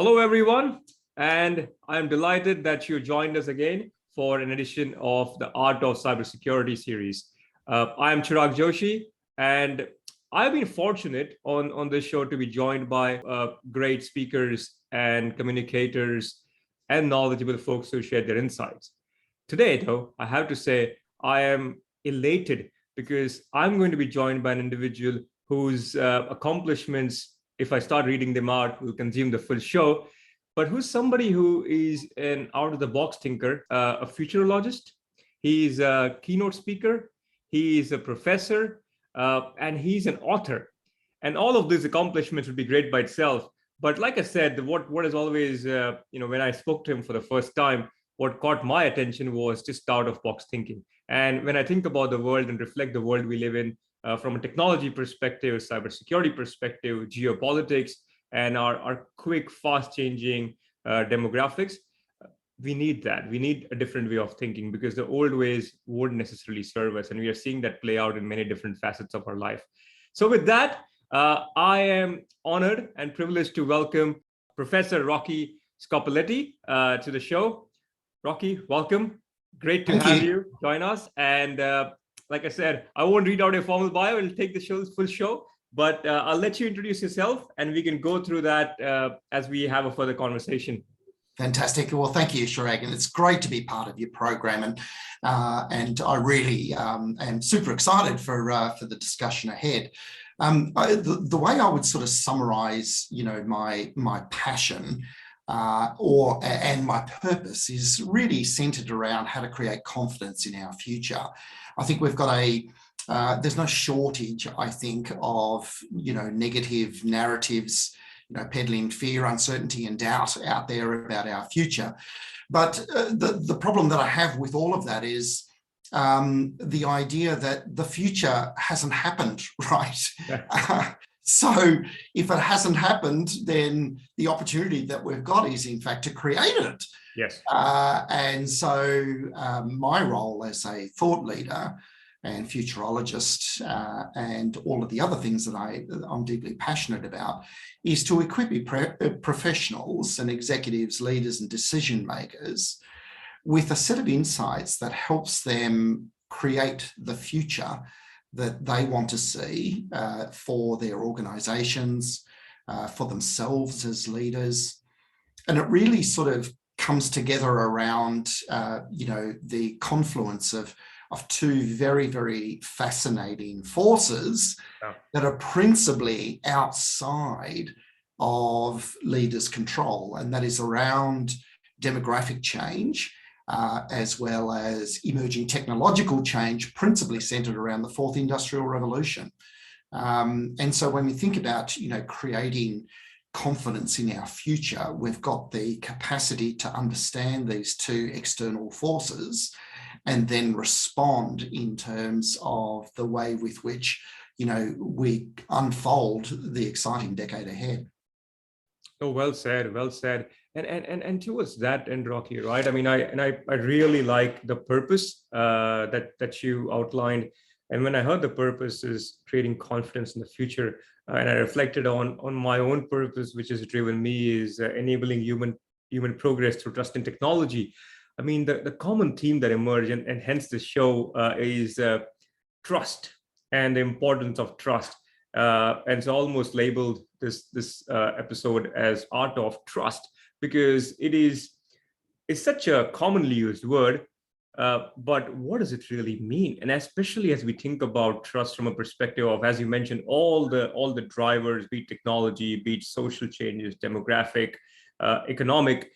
Hello, everyone, and I'm delighted that you joined us again for an edition of the Art of Cybersecurity series. I am Chirag Joshi, and I've been fortunate on this show to be joined by great speakers and communicators and knowledgeable folks who share their insights. Today, though, I have to say I am elated because I'm going to be joined by an individual whose accomplishments, if I start reading them out, will consume the full show, but who's somebody who is an out-of-the-box thinker, a futurologist. He's a keynote speaker, he's a professor, and he's an author. And all of these accomplishments would be great by itself. But like I said, what is always, when I spoke to him for the first time, what caught my attention was just out-of-box thinking. And when I think about the world and reflect the world we live in, from a technology perspective, cybersecurity perspective, geopolitics, and our quick, fast-changing demographics, we need that. We need a different way of thinking because the old ways wouldn't necessarily serve us. And we are seeing that play out in many different facets of our life. So with that, I am honored and privileged to welcome Professor Rocky Scopelliti to the show. Rocky, welcome. Great to have you join us. And like I said, I won't read out a formal bio. I'll take the full show, but I'll let you introduce yourself and we can go through that as we have a further conversation. Fantastic. Well, thank you, Chirag, and it's great to be part of your program. And I really am super excited for the discussion ahead. The way I would sort of summarize, my passion and my purpose is really centered around how to create confidence in our future. I think we've got there's no shortage, I think, of, negative narratives, peddling fear, uncertainty and doubt out there about our future. But the problem that I have with all of that is the idea that the future hasn't happened, right? So if it hasn't happened, then the opportunity that we've got is, in fact, to create it. Yes. And so my role as a thought leader and futurologist and all of the other things that I'm deeply passionate about is to equip professionals and executives, leaders and decision makers with a set of insights that helps them create the future that they want to see for their organizations, for themselves as leaders. And it really sort of comes together around, the confluence of two very, very fascinating forces that are principally outside of leaders' control, and that is around demographic change, as well as emerging technological change, principally centered around the fourth industrial revolution. And so when we think about, creating confidence in our future, we've got the capacity to understand these two external forces and then respond in terms of the way with which, we unfold the exciting decade ahead. Oh, well said, well said. And towards that end, Rocky, right? I mean, I really like the purpose that you outlined. And when I heard the purpose is creating confidence in the future, and I reflected on my own purpose, which has driven me, is enabling human progress through trust in technology. I mean, the common theme that emerged, and hence the show, is trust and the importance of trust. And so almost labeled this episode as Art of Trust, because it's such a commonly used word, but what does it really mean? And especially as we think about trust from a perspective of, as you mentioned, all the drivers, be it technology, be it social changes, demographic, economic,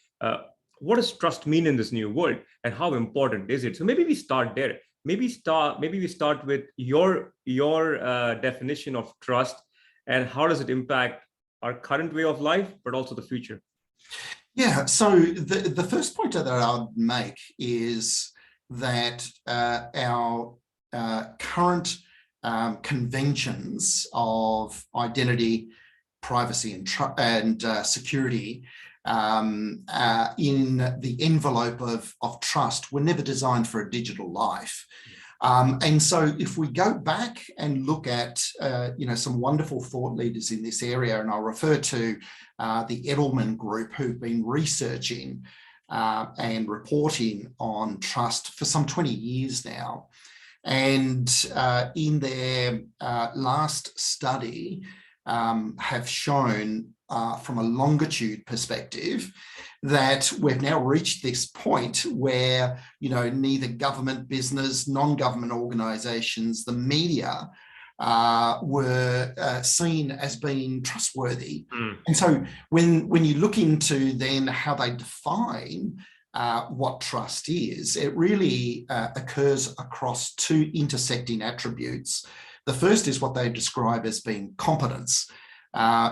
what does trust mean in this new world, and how important is it? So maybe we start there. Maybe we start with your definition of trust, and how does it impact our current way of life, but also the future? Yeah, so the first point that I'd make is that our current conventions of identity, privacy and security in the envelope of trust were never designed for a digital life. And so if we go back and look at, some wonderful thought leaders in this area, and I'll refer to the Edelman Group, who've been researching and reporting on trust for some 20 years now. And in their last study have shown from a longitude perspective that we've now reached this point where, neither government, business, non-government organisations, the media were seen as being trustworthy. And so when you look into then how they define what trust is, it really occurs across two intersecting attributes. The first is what they describe as being competence,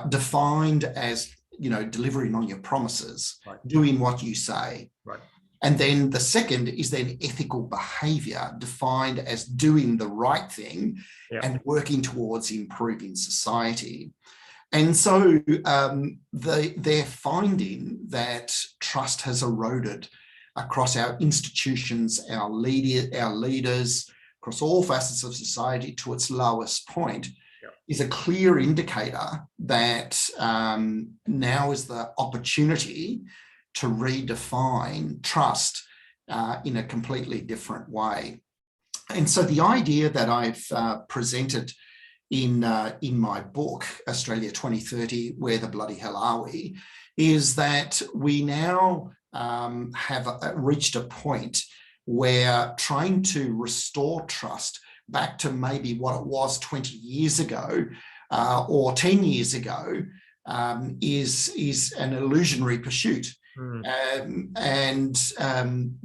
defined as, delivering on your promises, right, doing what you say. Right. And then the second is then ethical behaviour, defined as doing the right thing, yep, and working towards improving society. And so they're finding that trust has eroded across our institutions, our leaders, across all facets of society to its lowest point, yep, is a clear indicator that now is the opportunity to redefine trust in a completely different way. And so the idea that I've presented in my book, Australia 2030, Where the Bloody Hell Are We, is that we now have reached a point where trying to restore trust back to maybe what it was 20 years ago or 10 years ago is an illusionary pursuit.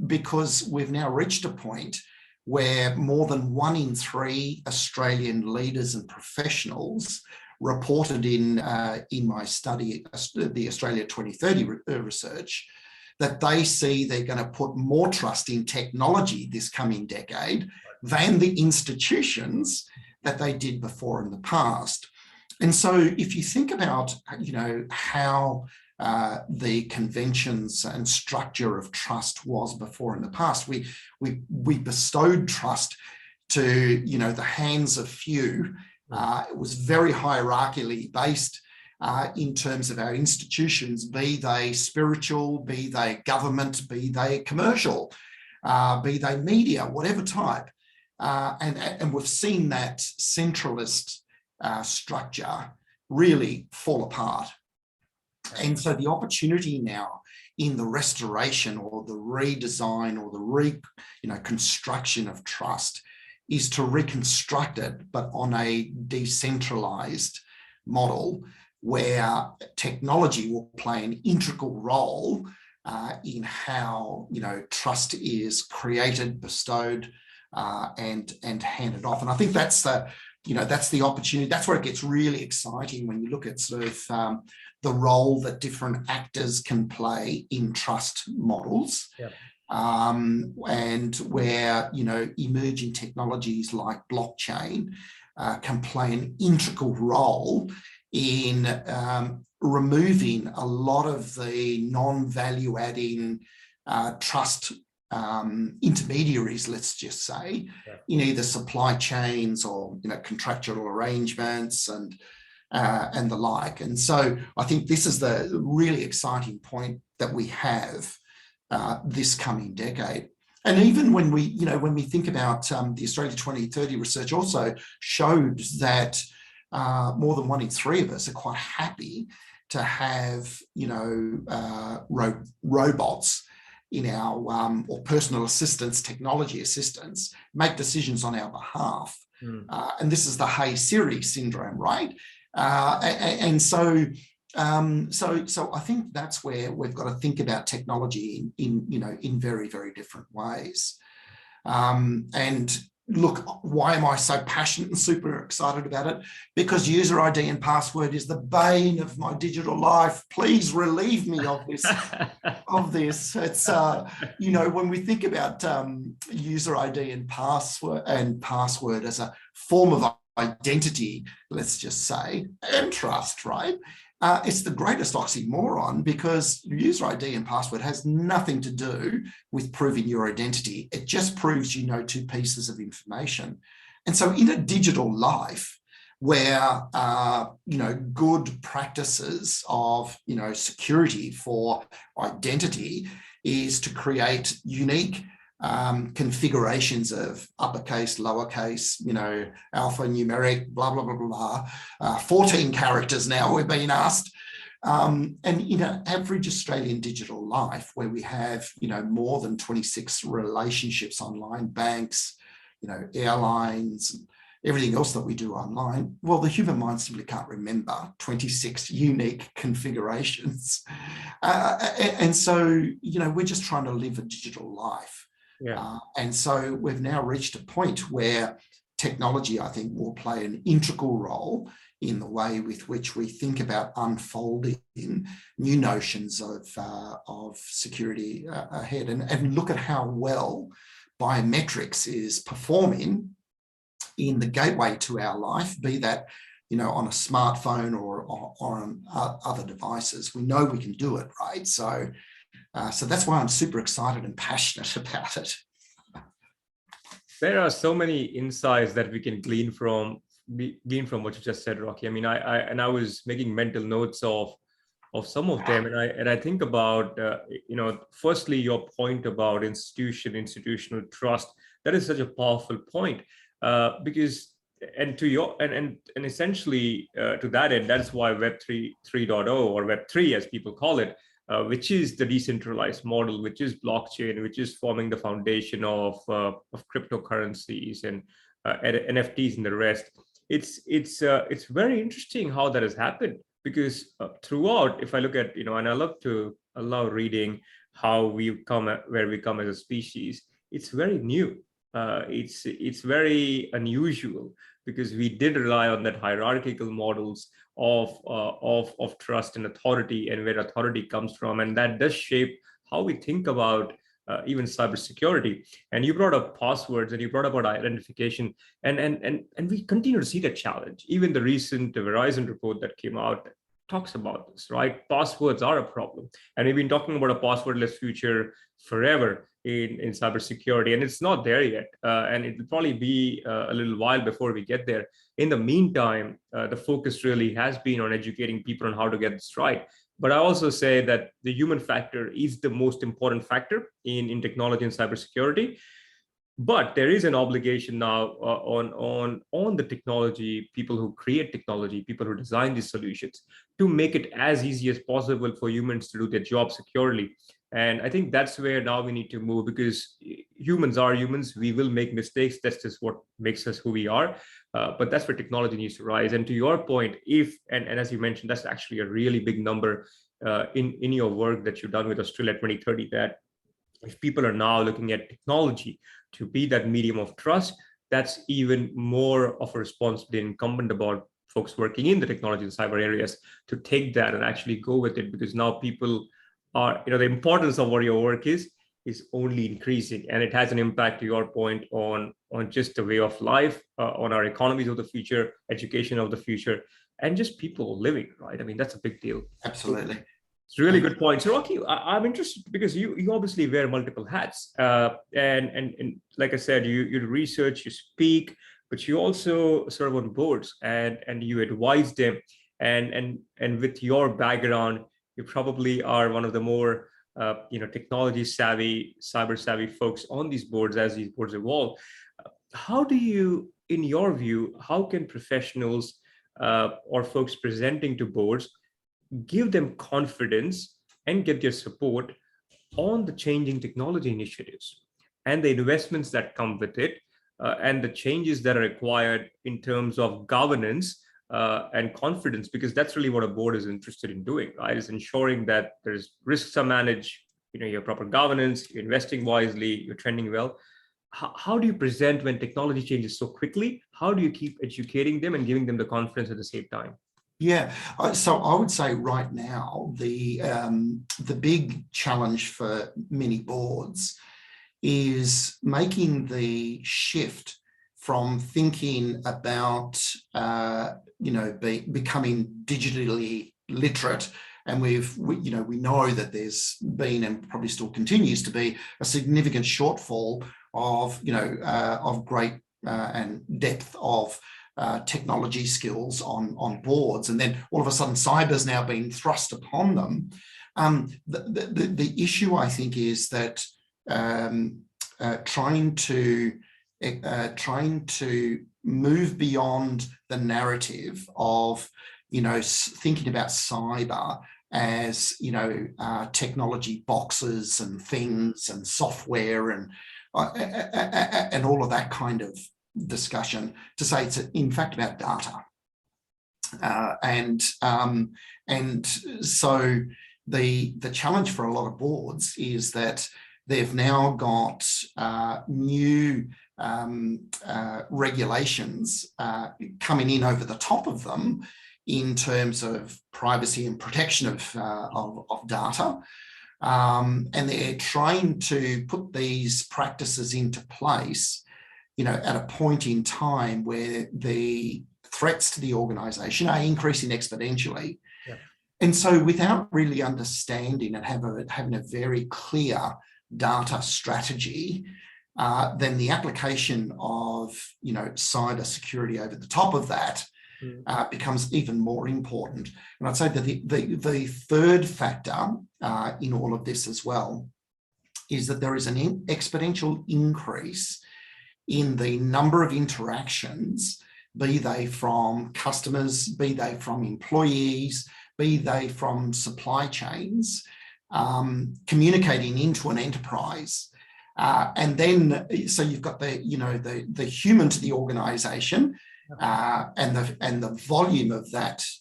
Because we've now reached a point where more than 1 in 3 Australian leaders and professionals reported in my study, the Australia 2030 research, that they see they're going to put more trust in technology this coming decade than the institutions that they did before in the past. And so if you think about, how the conventions and structure of trust was before in the past, we bestowed trust to, the hands of few. It was very hierarchically based in terms of our institutions, be they spiritual, be they government, be they commercial, be they media, whatever type. And we've seen that centralist structure really fall apart. And so the opportunity now in the restoration or the redesign or the construction of trust is to reconstruct it, but on a decentralized model where technology will play an integral role in how, trust is created, bestowed, and handed off. And I think that's the opportunity. That's where it gets really exciting when you look at sort of the role that different actors can play in trust models. Yep. And where, emerging technologies like blockchain can play an integral role in removing a lot of the non-value adding trust intermediaries, let's just say, in either supply chains or contractual arrangements and the like. And so I think this is the really exciting point that we have this coming decade. And even when we think about the Australia 2030 research also showed that more than 1 in 3 of us are quite happy to have, robots in our, or personal assistants, technology assistants, make decisions on our behalf. And this is the Hey Siri syndrome, right? And so I think that's where we've got to think about technology in very, very different ways. And look, why am I so passionate and super excited about it? Because user ID and password is the bane of my digital life. Please relieve me of this. It's when we think about user ID and password as a form of identity, let's just say, and trust, right? It's the greatest oxymoron, because user ID and password has nothing to do with proving your identity. It just proves you know two pieces of information. And so in a digital life where, good practices of, security for identity is to create unique configurations of uppercase, lowercase, alphanumeric, blah, blah, blah, blah, 14 characters now we're being asked. And in an average Australian digital life where we have, more than 26 relationships online, banks, airlines, everything else that we do online, well, the human mind simply can't remember 26 unique configurations. And so, we're just trying to live a digital life. Yeah. And so we've now reached a point where technology, I think, will play an integral role in the way with which we think about unfolding new notions of security ahead. And look at how well biometrics is performing in the gateway to our life, be that, on a smartphone or on other devices. We know we can do it, right? So that's why I'm super excited and passionate about it. There are so many insights that we can glean from what you just said, Rocky. I mean, I was making mental notes of some of them, and I think about firstly your point about institutional trust. That is such a powerful point, because essentially to that end, that's why Web 3.0 or Web 3 as people call it, which is the decentralized model, which is blockchain, which is forming the foundation of cryptocurrencies and NFTs and the rest. It's very interesting how that has happened, because throughout, if I look at, and I love reading how we come where we come as a species. It's very new. It's very unusual, because we did rely on that hierarchical models of trust and authority, and where authority comes from, and that does shape how we think about even cybersecurity. And you brought up passwords, and you brought up about identification, and we continue to see that challenge. Even the recent Verizon report that came out talks about this, right? Passwords are a problem, and we've been talking about a passwordless future forever in cybersecurity, and it's not there yet, and it will probably be a little while before we get there. In the meantime, the focus really has been on educating people on how to get this right. But I also say that the human factor is the most important factor in technology and cybersecurity. But there is an obligation now on the technology, people who create technology, people who design these solutions, to make it as easy as possible for humans to do their job securely. And I think that's where now we need to move, because humans are humans. We will make mistakes. That's just what makes us who we are. But that's where technology needs to rise. And to your point, and as you mentioned, that's actually a really big number in your work that you've done with Australia 2030, that if people are now looking at technology to be that medium of trust, that's even more of a responsibility incumbent about folks working in the technology and cyber areas to take that and actually go with it, because now people are, the importance of what your work is only increasing, and it has an impact, to your point, on just the way of life, on our economies of the future, education of the future, and just people living, right? I mean, that's a big deal. Absolutely. It's a really good point. So Rocky, I'm interested because you obviously wear multiple hats, and like I said, you research, you speak, but you also serve on boards and you advise them, and with your background, you probably are one of the more technology savvy, cyber savvy folks on these boards as these boards evolve. How do you, in your view, how can professionals or folks presenting to boards give them confidence and get their support on the changing technology initiatives and the investments that come with it, and the changes that are required in terms of governance and confidence? Because that's really what a board is interested in doing, right? Is ensuring that there's risks are managed, you have proper governance, you're investing wisely, you're trending well. How do you present when technology changes so quickly? How do you keep educating them and giving them the confidence at the same time? Yeah, so I would say right now, the big challenge for many boards is making the shift from thinking about, becoming digitally literate, and we know that there's been and probably still continues to be a significant shortfall of great and depth of technology skills on boards, and then all of a sudden cyber's now being thrust upon them. The issue, I think, is that trying to move beyond the narrative of thinking about cyber as technology boxes and things and software and all of that kind of discussion, to say it's in fact about data. And so the challenge for a lot of boards is that they've now got new regulations coming in over the top of them in terms of privacy and protection of data. And they're trying to put these practices into place, at a point in time where the threats to the organisation are increasing exponentially. Yeah. And so without really understanding and having a very clear data strategy, then the application of, cyber security over the top of that becomes even more important. And I'd say that the third factor in all of this as well is that there is an exponential increase in the number of interactions, be they from customers, be they from employees, be they from supply chains, communicating into an enterprise. And then, so you've got the human to the organisation, and the volume of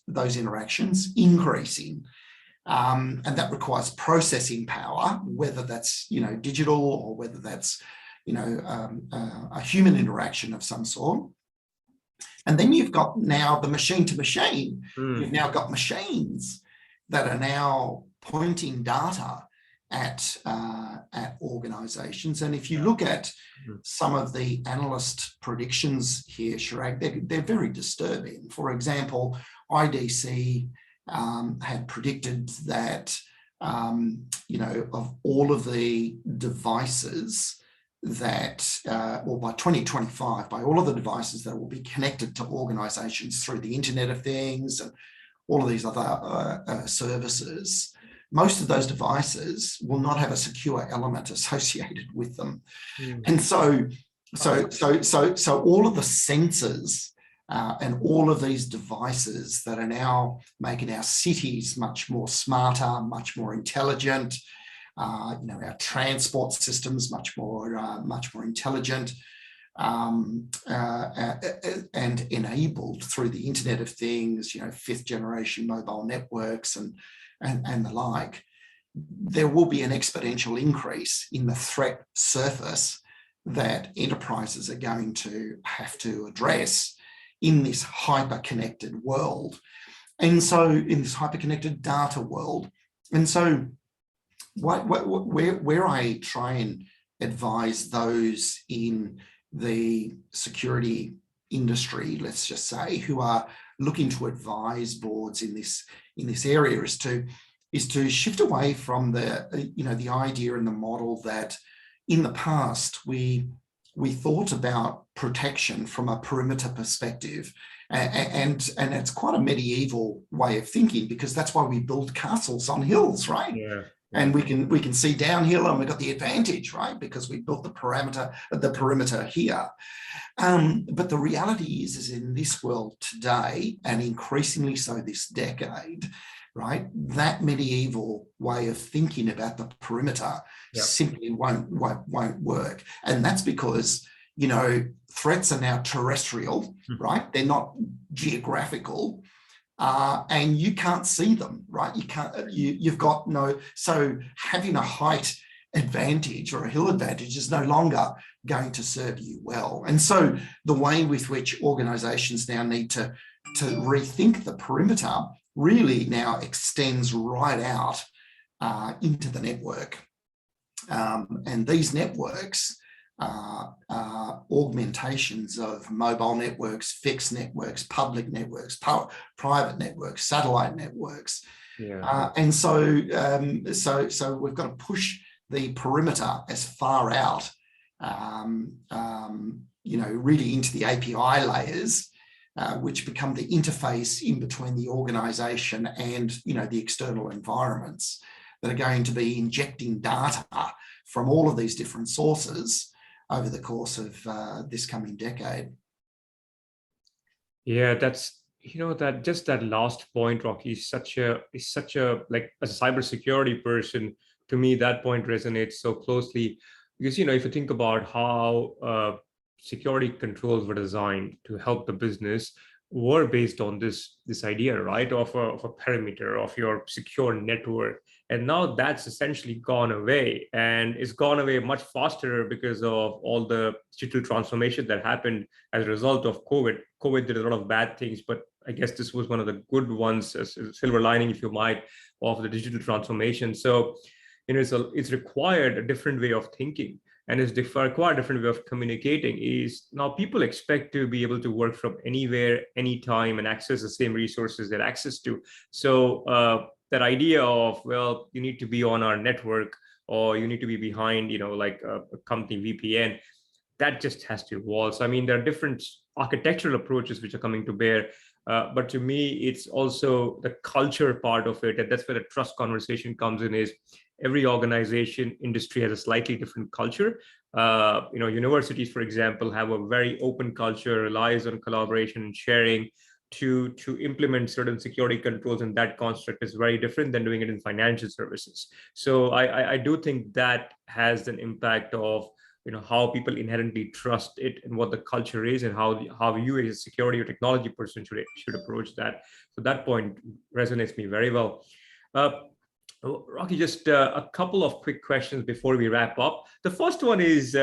those interactions increasing. And that requires processing power, whether that's, digital or whether that's, a human interaction of some sort. And then you've got now the machine to machine. You've now got machines that are now pointing data at organisations. And if you look at some of the analyst predictions here, Chirag, they're very disturbing. For example, IDC had predicted that, of all of the devices that, by 2025, by all of the devices that will be connected to organisations through the Internet of Things and all of these other services, most of those devices will not have a secure element associated with them. And so all of the sensors and all of these devices that are now making our cities much more smarter, much more intelligent, our transport systems much more intelligent, and enabled through the Internet of Things, 5th generation mobile networks and the like, there will be an exponential increase in the threat surface that enterprises are going to have to address in this hyper-connected world. And so in this hyper-connected data world. And so where I try and advise those in the security industry, let's just say, who are looking to advise boards in this area, is to shift away from the idea and the model that in the past we thought about protection from a perimeter perspective, and it's quite a medieval way of thinking, because that's why we build castles on hills, right? Yeah. And we can see downhill, and we've got the advantage, right? Because we built the perimeter here. But the reality is in this world today, and increasingly so this decade, right, that medieval way of thinking about the perimeter simply won't work. And that's because, threats are now terrestrial, right? They're not geographical. And you can't see them, right? You've got so having a height advantage or a hill advantage is no longer going to serve you well. And so the way with which organizations now need to rethink the perimeter really now extends right out into the network. And these networks augmentations of mobile networks, fixed networks, public networks, private networks, satellite networks. Yeah. And so we've got to push the perimeter as far out, really into the API layers, which become the interface in between the organisation and, the external environments that are going to be injecting data from all of these different sources over the course of this coming decade. Yeah, that's that last point, Rocky, is such a like, as a cybersecurity person, to me that point resonates so closely, because if you think about how security controls were designed to help the business, were based on this idea, right, of a perimeter of your secure network. And now that's essentially gone away, and it's gone away much faster because of all the digital transformation that happened as a result of COVID. COVID did a lot of bad things, but I guess this was one of the good ones, as a silver lining, if you might, of the digital transformation. So, it's required a different way of thinking, and it's required a different way of communicating. Is now people expect to be able to work from anywhere, anytime, and access the same resources they're access to. So that idea of, well, you need to be on our network, or you need to be behind, like a company VPN, that just has to evolve. So, I mean, there are different architectural approaches which are coming to bear. But to me, it's also the culture part of it. And that's where the trust conversation comes in, is every organization, industry has a slightly different culture. Universities, for example, have a very open culture, relies on collaboration and sharing to implement certain security controls, and that construct is very different than doing it in financial services. So I do think that has an impact of how people inherently trust it, and what the culture is, and how you as a security or technology person should approach that. So that point resonates me very well. Rocky, just a couple of quick questions before we wrap up. The first one is,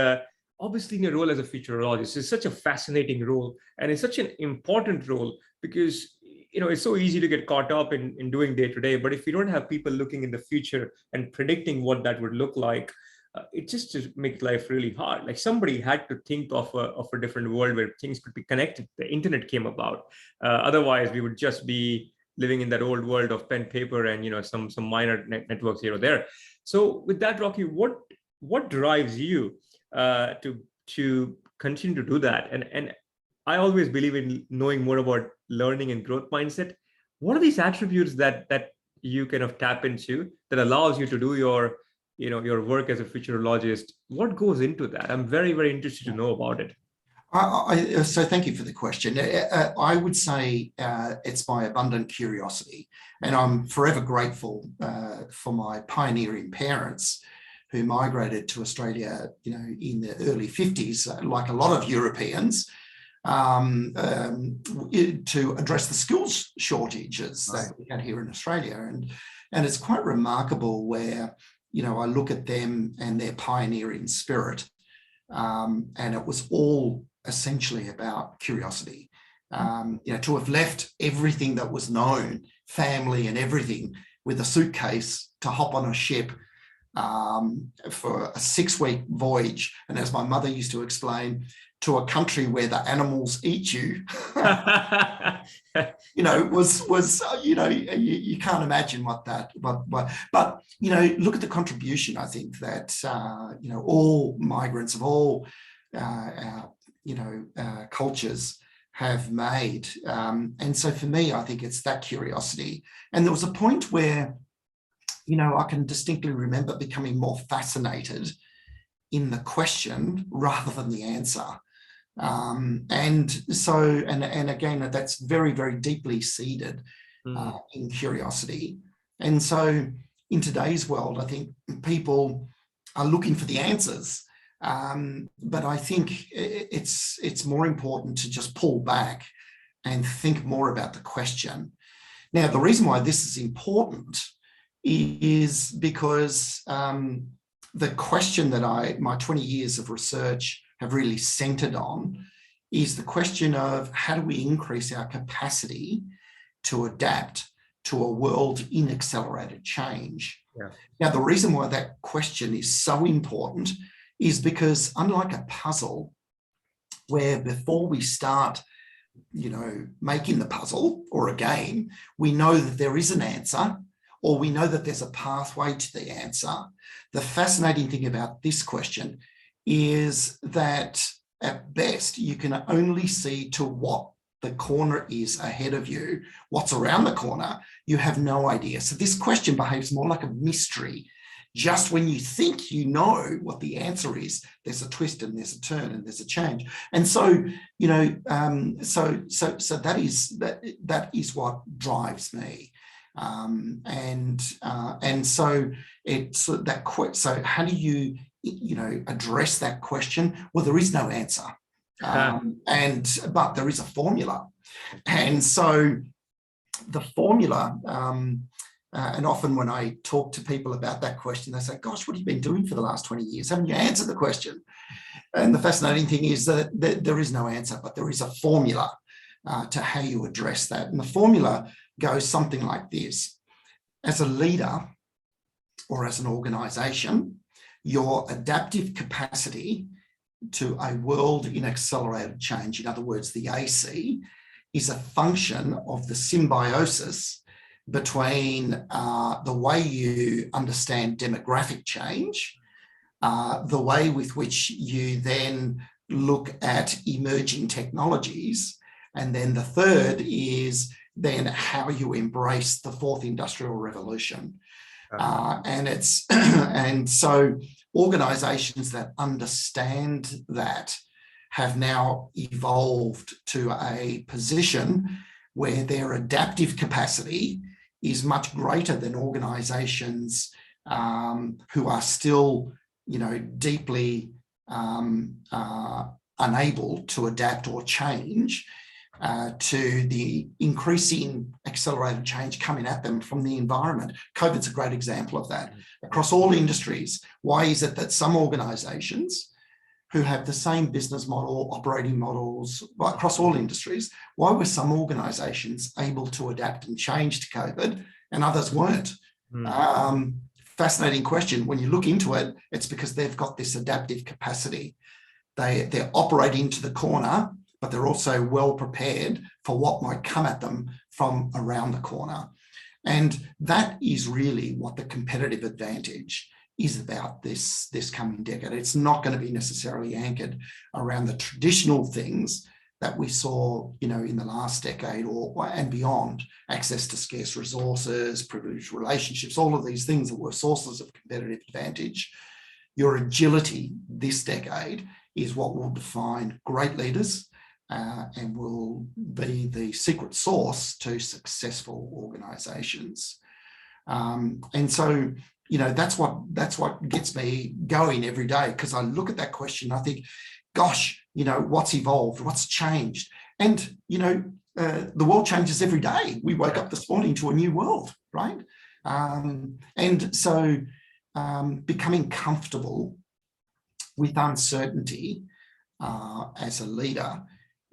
obviously, in your role as a futurologist, it's such a fascinating role, and it's such an important role, because it's so easy to get caught up in doing day to day. But if you don't have people looking in the future and predicting what that would look like, it just makes life really hard. Like, somebody had to think of a different world where things could be connected. The internet came about. Otherwise, we would just be living in that old world of pen, paper, and some minor networks here or there. So with that, Rocky, what drives you to continue to do that? And I always believe in knowing more about learning and growth mindset. What are these attributes that you kind of tap into that allows you to do your work as a futurologist? What goes into that? I'm very, very interested to know about it. So thank you for the question. I would say it's my abundant curiosity, and I'm forever grateful for my pioneering parents who migrated to Australia, in the early 50s, like a lot of Europeans, to address the skills shortages that we had here in Australia. And it's quite remarkable where, I look at them and their pioneering spirit, and it was all essentially about curiosity. To have left everything that was known, family and everything, with a suitcase to hop on a ship for a 6-week voyage. And as my mother used to explain, to a country where the animals eat you, you can't imagine what that, but look at the contribution, I think, that, all migrants of all, cultures have made. And so for me, I think it's that curiosity. And there was a point where, I can distinctly remember becoming more fascinated in the question rather than the answer. And again, that's very, very deeply seated in curiosity. And so in today's world, I think people are looking for the answers. But I think it's more important to just pull back and think more about the question. Now, the reason why this is important is because the question that my 20 years of research have really centered on is the question of how do we increase our capacity to adapt to a world in accelerated change. Yeah. Now, the reason why that question is so important is because unlike a puzzle, where before we start, making the puzzle or a game, we know that there is an answer, or we know that there's a pathway to the answer. The fascinating thing about this question is that at best, you can only see to what the corner is ahead of you. What's around the corner, you have no idea. So this question behaves more like a mystery. Just when you think you know what the answer is, there's a twist and there's a turn and there's a change. And so, so that is what drives me. And so it's that. So how do you address that question? Well, there is no answer, but there is a formula, and so the formula. And often when I talk to people about that question, they say, gosh, what have you been doing for the last 20 years? Haven't you answered the question? And the fascinating thing is that there is no answer, but there is a formula to how you address that. And the formula goes something like this. As a leader or as an organization, your adaptive capacity to a world in accelerated change, in other words, the AC, is a function of the symbiosis between the way you understand demographic change, the way with which you then look at emerging technologies, and then the third is then how you embrace the fourth industrial revolution. And so organizations that understand that have now evolved to a position where their adaptive capacity is much greater than organizations who are still, deeply unable to adapt or change to the increasing accelerated change coming at them from the environment. COVID's a great example of that. Across all industries, why is it that some organizations who have the same business model, operating models across all industries, why were some organizations able to adapt and change to COVID and others weren't? Fascinating question. When you look into it, it's because they've got this adaptive capacity. They're operating to the corner, but they're also well prepared for what might come at them from around the corner. And that is really what the competitive advantage is about this coming decade. It's not going to be necessarily anchored around the traditional things that we saw, in the last decade and beyond, access to scarce resources, privileged relationships, all of these things that were sources of competitive advantage. Your agility this decade is what will define great leaders and will be the secret sauce to successful organizations. And so, that's what gets me going every day, because I look at that question, I think, gosh, what's evolved, what's changed? And, the world changes every day. We woke up this morning to a new world, right? And so becoming comfortable with uncertainty as a leader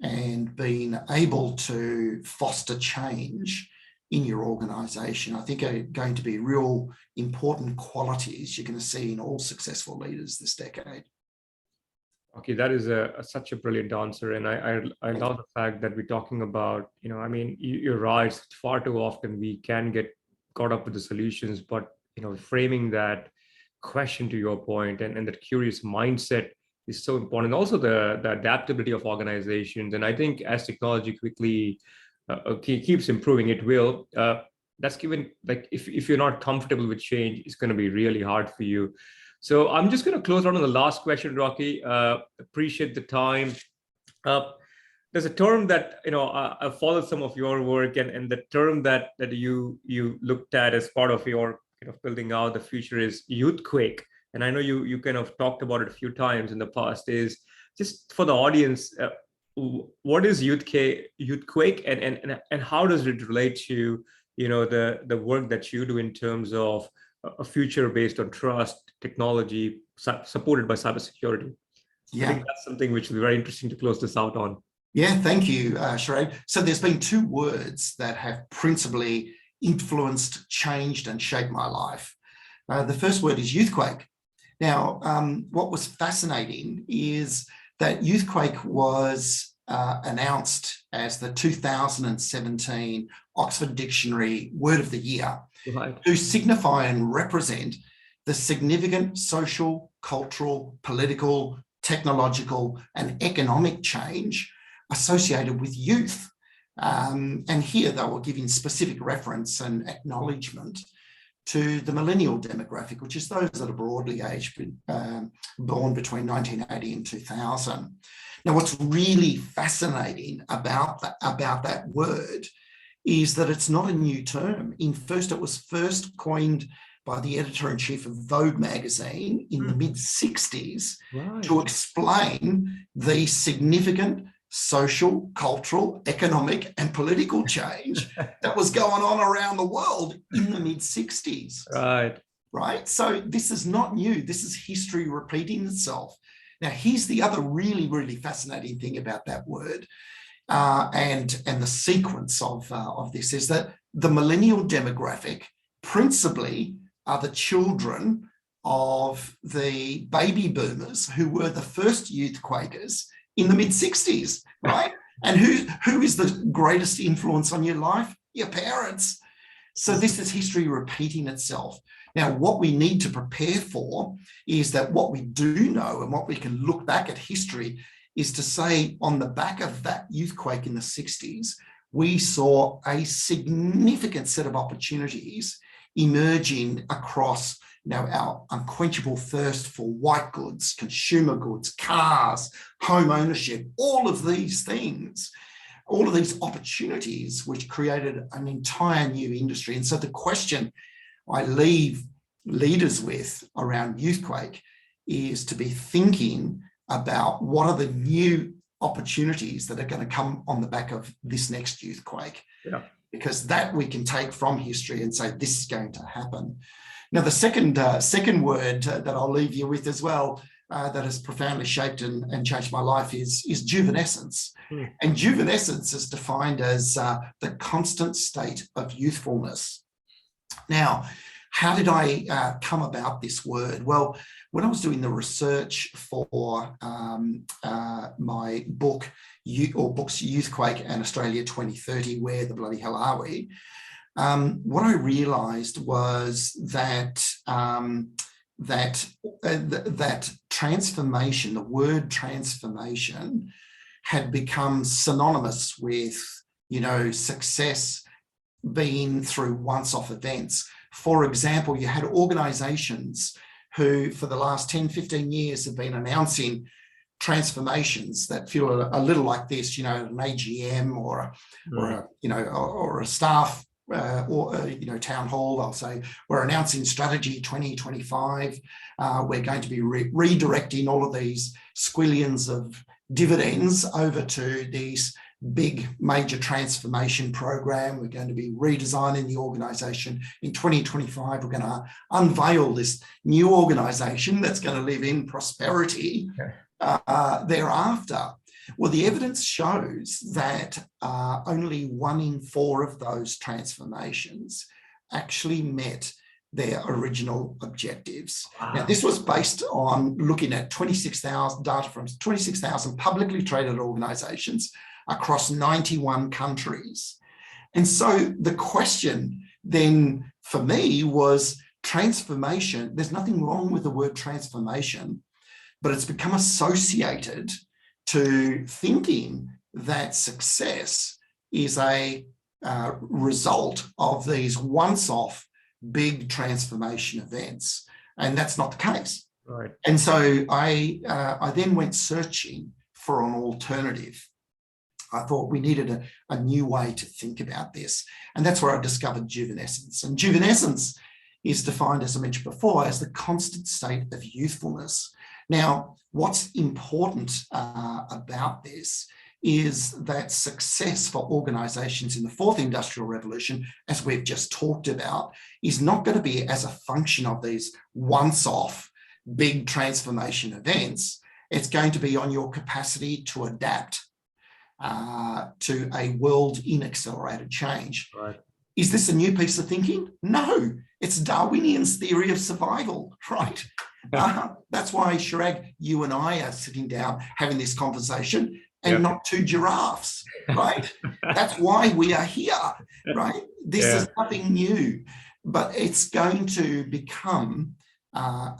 and being able to foster change in your organisation, I think are going to be real important qualities you're going to see in all successful leaders this decade. Okay, that is such a brilliant answer. And I love the fact that we're talking about, you're right, far too often we can get caught up with the solutions, but, framing that question to your point and that curious mindset is so important. Also the adaptability of organizations. And I think as technology quickly keeps improving, it will. That's given, like, if you're not comfortable with change, it's going to be really hard for you. So I'm just going to close out on the last question, Rocky. Appreciate the time. There's a term that I followed some of your work, and the term that you looked at as part of your building out the future is Youthquake. And I know you kind of talked about it a few times in the past. Is just for the audience, what is Youthquake, and how does it relate to the work that you do in terms of a future based on trust, technology, supported by cybersecurity? Yeah, I think that's something which will be very interesting to close this out on. Yeah, thank you, Chirag. So there's been two words that have principally influenced, changed, and shaped my life. The first word is Youthquake. Now, what was fascinating is that Youthquake was announced as the 2017 Oxford Dictionary Word of the Year, Right. to signify and represent the significant social, cultural, political, technological, and economic change associated with youth. And here they were giving specific reference and acknowledgement to the millennial demographic, which is those that are broadly aged, born between 1980 and 2000. Now, what's really fascinating about that word is that it's not a new term. It was first coined by the editor-in-chief of Vogue magazine in the mid-60s to explain the significant social, cultural, economic, and political change that was going on around the world in the mid-60s. Right? So this is not new. This is history repeating itself. Now, here's the other really, really fascinating thing about that word, and the sequence of this is that the millennial demographic principally are the children of the baby boomers who were the first youth quakers in the mid-60s, right? And who is the greatest influence on your life? Your parents. So this is history repeating itself. Now, what we need to prepare for is that what we do know and what we can look back at history is to say, on the back of that youthquake in the 60s, we saw a significant set of opportunities emerging across our unquenchable thirst for white goods, consumer goods, cars, home ownership, all of these things, all of these opportunities, which created an entire new industry. And so the question I leave leaders with around Youthquake is to be thinking about what are the new opportunities that are going to come on the back of this next Youthquake. Yeah. Because that we can take from history and say, this is going to happen. Now, the second word that I'll leave you with as well, that has profoundly shaped and changed my life is juvenescence. And juvenescence is defined as the constant state of youthfulness. Now, how did I come about this word? Well, when I was doing the research for my book, Youthquake and Australia 2030, Where the Bloody Hell Are We? What I realised was that that transformation, the word transformation, had become synonymous with, success being through once-off events. For example, you had organisations who, for the last 10, 15 years, have been announcing transformations that feel a little like this, an AGM or a staff town hall. They'll say, we're announcing strategy 2025. We're going to be redirecting all of these squillions of dividends over to these big major transformation program. We're going to be redesigning the organisation. In 2025, we're going to unveil this new organisation that's going to live in prosperity thereafter. Well, the evidence shows that only 1 in 4 of those transformations actually met their original objectives. Wow. Now, this was based on looking at data from 26,000 publicly traded organisations across 91 countries. And so the question then for me was transformation. There's nothing wrong with the word transformation, but it's become associated to thinking that success is a result of these once-off big transformation events. And that's not the case. Right. And so I then went searching for an alternative. I thought we needed a new way to think about this. And that's where I discovered juvenescence. And juvenescence is defined, as I mentioned before, as the constant state of youthfulness. Now, what's important about this is that success for organisations in the fourth industrial revolution, as we've just talked about, is not going to be as a function of these once-off big transformation events. It's going to be on your capacity to adapt to a world in accelerated change. Right. Is this a new piece of thinking? No, it's Darwinian's theory of survival, right? That's why, Chirag, you and I are sitting down having this conversation and not two giraffes, right? That's why we are here, right? This is nothing new, but it's going to become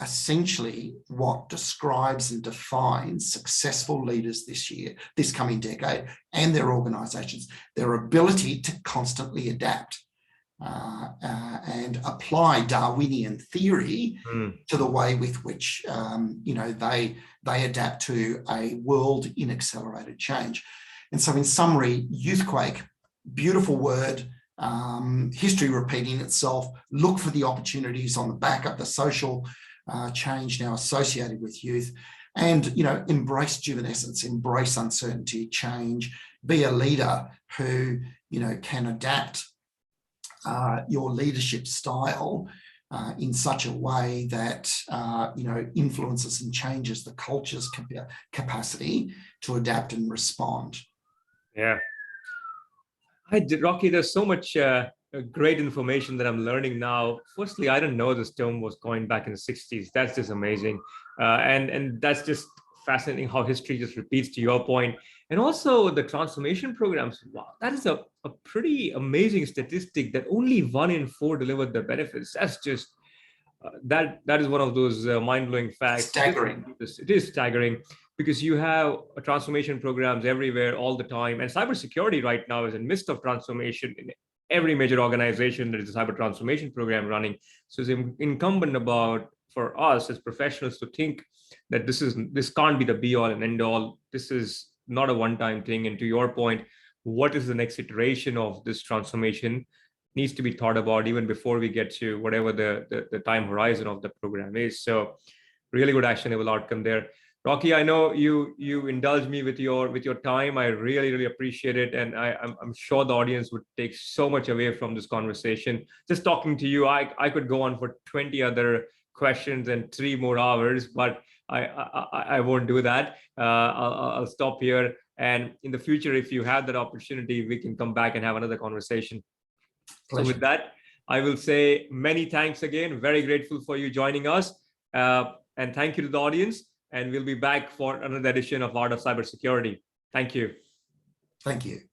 essentially what describes and defines successful leaders this coming decade, and their organisations, their ability to constantly adapt and apply Darwinian theory to the way with which they adapt to a world in accelerated change. And so, in summary, Youthquake, beautiful word. History repeating itself. Look for the opportunities on the back of the social change now associated with youth, and embrace Juvenescence, embrace uncertainty, change. Be a leader who can adapt your leadership style in such a way that influences and changes the culture's capacity to adapt and respond. Yeah. Rocky, there's so much great information that I'm learning now. Firstly, I didn't know this term was coined back in the 60s. That's just amazing. And that's just fascinating how history just repeats, to your point. And also the transformation programs. Wow, that is a pretty amazing statistic that only 1 in 4 delivered the benefits. That's just, that is one of those mind-blowing facts. Staggering. It is staggering, because you have transformation programs everywhere all the time. And cybersecurity right now is in the midst of transformation. In every major organization, there is a cyber transformation program running. So it's incumbent for us as professionals to think that this can't be the be all and end all. This is not a one-time thing. And to your point, what is the next iteration of this transformation needs to be thought about even before we get to whatever the time horizon of the program is. So really good actionable outcome there. Rocky, I know you indulge me with your time. I really appreciate it, and I'm sure the audience would take so much away from this conversation. Just talking to you, I could go on for 20 other questions and 3 more hours, but I won't do that. I'll stop here. And in the future, if you have that opportunity, we can come back and have another conversation. Pleasure. So with that, I will say many thanks again. Very grateful for you joining us, and thank you to the audience. And we'll be back for another edition of Art of Cybersecurity. Thank you. Thank you.